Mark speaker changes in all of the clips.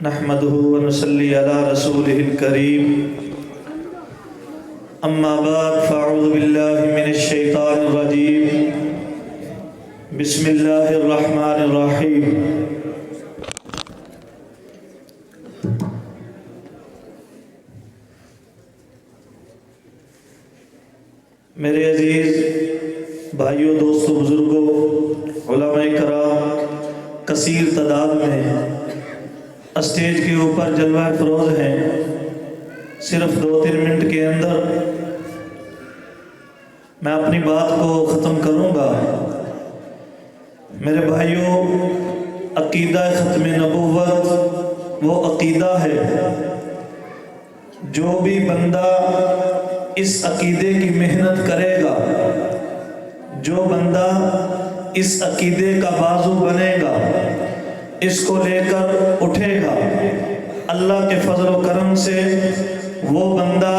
Speaker 1: نحمده ونصلي على رسوله الكريم اما بعد فاعوذ بالله من الشیطان الرجیم بسم اللہ الرحمن الرحیم میرے عزیز بھائیوں، دوستوں، بزرگوں، علماء کرام کثیر تعداد میں اسٹیج کے اوپر جلوہ فروز ہیں۔ صرف 2-3 منٹ کے اندر میں اپنی بات کو ختم کروں گا۔ میرے بھائیوں، عقیدہ ختم نبوت وہ عقیدہ ہے جو بھی بندہ اس عقیدے کی محنت کرے گا، جو بندہ اس عقیدے کا بازو بنے گا، اس کو لے کر اٹھے گا، اللہ کے فضل و کرم سے وہ بندہ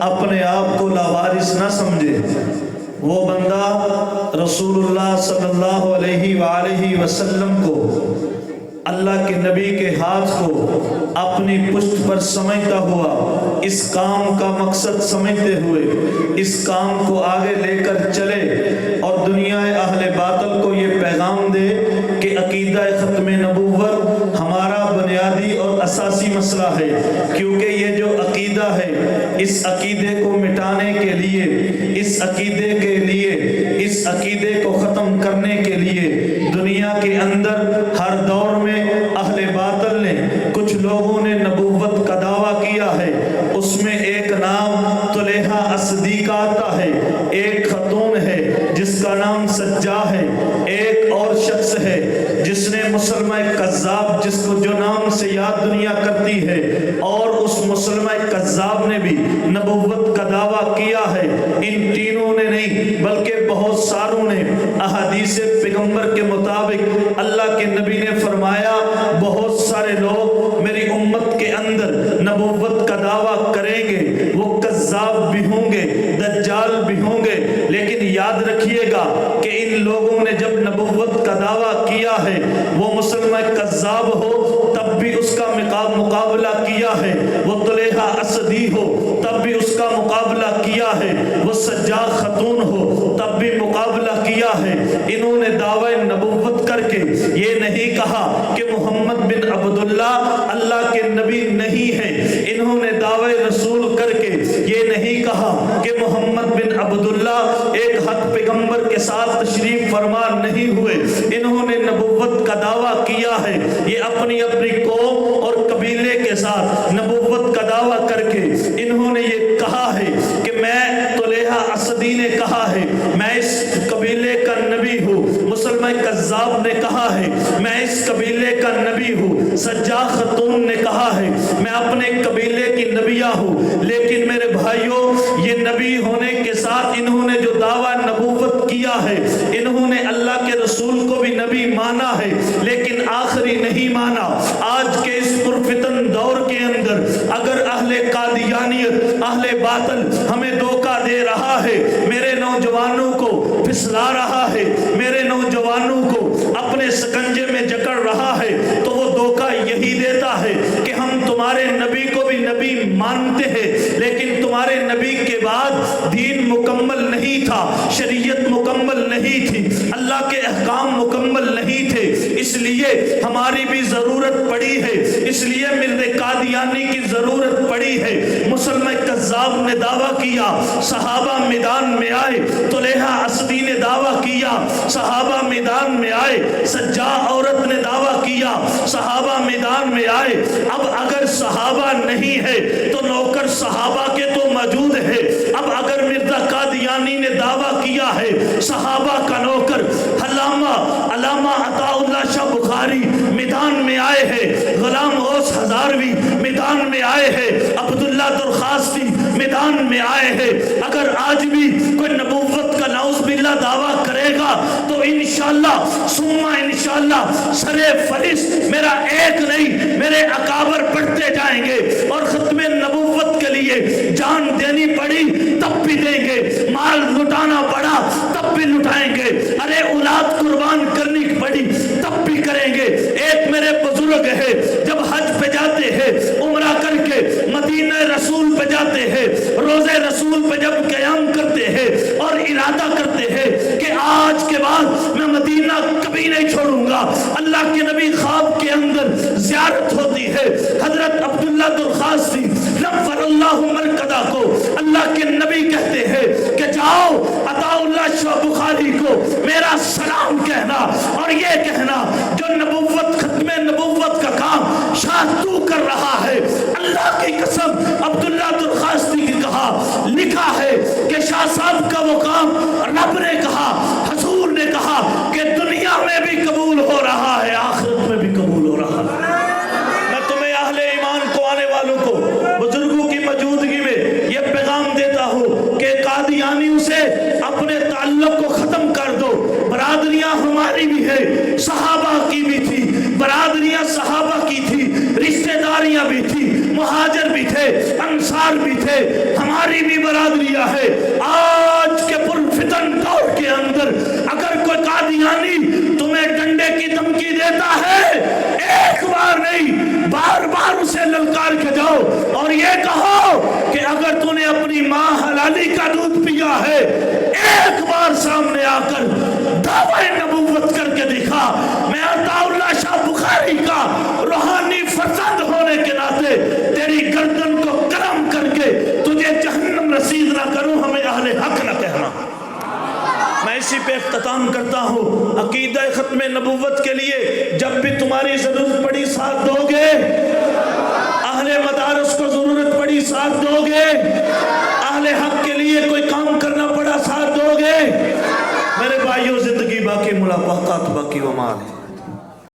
Speaker 1: اپنے آپ کو لاوارث نہ سمجھے۔ وہ بندہ رسول اللہ صلی اللہ علیہ وآلہ وسلم کو، اللہ کے نبی کے ہاتھ کو اپنی پشت پر سمجھتا ہوا، اس کام کا مقصد سمجھتے ہوئے اس کام کو آگے لے کر چلے اور دنیا اہل باطل کو یہ پیغام دے کہ عقیدہ ختم نبوت ہمارا بنیادی اور اساسی مسئلہ ہے، کیونکہ یہ جو عقیدہ ہے، اس عقیدے کو مٹانے کے لیے، اس عقیدے کے لیے، اس عقیدے کو ختم کرنے کے لیے دنیا کے اندر ہر دور میں اہل باطل نے، کچھ لوگوں نے نبوت کا دعویٰ کیا ہے۔ اس میں ایک نام طلحہ اسدی کا آتا ہے، ایک خاتون ہے جس کا نام سجاح ہے، ایک اور شخص ہے جس نے مسلمہ کذاب، جس کو جو نام سے یاد دنیا کرتی ہے، اور اس مسلمہ کذاب نے بھی نبوت کا دعویٰ کیا ہے۔ ان تینوں نے نہیں بلکہ بہت ساروں نے، احادیث پیغمبر کے مطابق اللہ کے نبی نے فرمایا بہت سارے لوگ میری امت کے اندر نبوت کا دعویٰ کریں گے، وہ کذاب بھی ہوں گے، دجال بھی ہوں گے، لیکن یاد رکھیے گا کہ ان لوگوں نے جب نبوت کا دعویٰ کیا ہے، وہ مسلمہ کذاب ہو تب بھی اس کا مقابلہ کیا ہے، وہ طلحہ اسدی ہو تب بھی اس کا مقابلہ کیا ہے، وہ سجاح خاتون ہو تب بھی مقابلہ کیا ہے۔ انہوں نے دعوی نبوت کر کے یہ نہیں کہا کہ محمد بن عبداللہ اللہ کے نبی نہیں ہے، انہوں نے دعوی رسول کر کے یہ نہیں کہا کہ محمد بن عبداللہ ایک حق پیغمبر کے ساتھ تشریف فرما نہیں ہوئے، انہوں نے نبوت کا دعویٰ کیا ہے۔ یہ اپنی اپنی قوم اور قبیلے کے ساتھ نبوت کا دعویٰ کر کے انہوں نے یہ کہا ہے کہ میں طلحہ اسدی نے کہا ہے میں اس قبیلے کا نبی ہوں، مسلمہ کذاب نے کہا ہے میں اس قبیلے کا نبی ہوں، سجاح خاتون نے کہا ہے میں اپنے قبیلے کی نبیہ ہوں۔ لیکن میرے بھائیوں، یہ نبی ہونے کے ساتھ انہوں نے جو دعویٰ نبوت کیا ہے، انہوں نے اللہ کے رسول کو بھی نبی مانا ہے، لیکن آخری نہیں مانا۔ آج کے اس پرفتن دور کے اندر اگر اہل قادیانیت، اہل باطل ہمیں دھوکہ دے رہا ہے، میرے نوجوانوں کو پھسلا رہا ہے، میرے نوجوانوں کو اپنے سکنجے میں جکڑ رہا ہے، تو وہ دھوکہ یہی دیتا ہے کہ ہم تمہارے نبی کو بھی نبی مانتے ہیں، لیکن تمہارے نبی کے بعد دین مکمل نہیں تھا، شریعت مکمل نہیں تھی، اللہ کے احکام مکمل نہیں تھے، اس لیے ہماری بھی ضرورت پڑی ہے، اس لیے مرد قادیانی کی ضرورت پڑی ہے۔ مسلمہ کذاب نے دعویٰ کیا، صحابہ میدان میں آئے، طلحہ اسدی نے دعویٰ کیا، صحابہ میدان میں آئے، سجاح عورت نے دعویٰ کیا، صحابہ میدان میں آئے۔ اب اگر صحابہ نہیں ہے تو نوکر صحابہ کے تو موجود ہے۔ اب اگر مرزا قادیانی نے دعویٰ کیا ہے صحابہ کا نوکر، علامہ عطا اللہ شاہ بخاری میدان میں آئے ہیں، غلام غوث ہزاروی میدان میں آئے ہیں، عبداللہ درخواستی میدان میں آئے ہیں۔ اگر آج بھی کوئی نبوت کا نعوذ باللہ دعویٰ کرے گا تو انشاءاللہ ثم انشاءاللہ سرے فہرست میرا ایک نہیں، میرے اکابر بڑھتے جائیں گے، اور ختم نبوت کے لیے جان دینی پڑی تب بھی دیں گے، مال لٹانا پڑا تب بھی لٹائیں گے، ارے اولاد قربان کرنی پڑی تب بھی کریں گے۔ ایک میرے بزرگ ہے جب حج پہ رسول پہ جب قیام کرتے ہیں اور ارادہ کرتے ہیں کہ آج کے بعد میں مدینہ کبھی نہیں چھوڑوں گا، اللہ کے نبی خواب کے اندر زیارت ہوتی ہے، حضرت عبداللہ درخواستی نفر اللہ مرکدہ کو اللہ کے نبی کہتے ہیں کہ جاؤ عطا اللہ شاہ بخاری کو میرا سلام کہنا اور یہ کہنا جو نبوت ختم نبوت کا کام شاہ تو کر رہا ہے۔ اللہ کی قسم عبداللہ درخواستی کی کہا لکھا ہے کہ شاہ صاحب کا وہ کام رب نے کہا، حضور نے کہا کہ دنیا میں بھی قبول ہو رہا ہے، آخرت میں بھی قبول ہو رہا ہے۔ میں تمہیں اہل ایمان کو آنے والوں کو بزرگوں کی موجودگی میں یہ پیغام دیتا ہوں کہ قادیانیوں سے اپنے تعلق کو ختم کر دو۔ برادریاں ہماری بھی ہے، صحابہ کی بھی تھی، برادریاں صحابہ کی تھی، رشتہ داریاں بھی تھی، مہاجر بھی تھے، انصار بھی تھے، ہماری بھی برادریاں ہے۔ آج کے پرفتن دور کے اندر اگر کوئی قادیانی تمہیں ڈنڈے کی دھمکی دیتا ہے، ایک بار نہیں بار بار اسے للکار کے جاؤ اور یہ کہو کہ اگر تو نے اپنی ماں حلالی کا دودھ پیا ہے، ایک بار سامنے آ کر دعوی نبوت کر کے دکھا، میں عطا اللہ شاہ بخاری کا روحانی فرزند ہونے کے ناطے تیری گردن کو کرم کر کے تجھے جہنم رسید نہ کروں، ہمیں اہل حق نہ کہنا۔ میں اسی پہ اختتام کرتا ہوں، عقیدہ ختم نبوت کے لیے جب بھی تمہاری ضرورت پڑی ساتھ دو گے، اہل مدارس کو ضرورت پڑی ساتھ دو گے، اہل حق کے لیے کوئی کام کرنا پڑا ساتھ دو گے۔ میرے بھائیوں، زندگی باقی، ملاقات باقی، ومال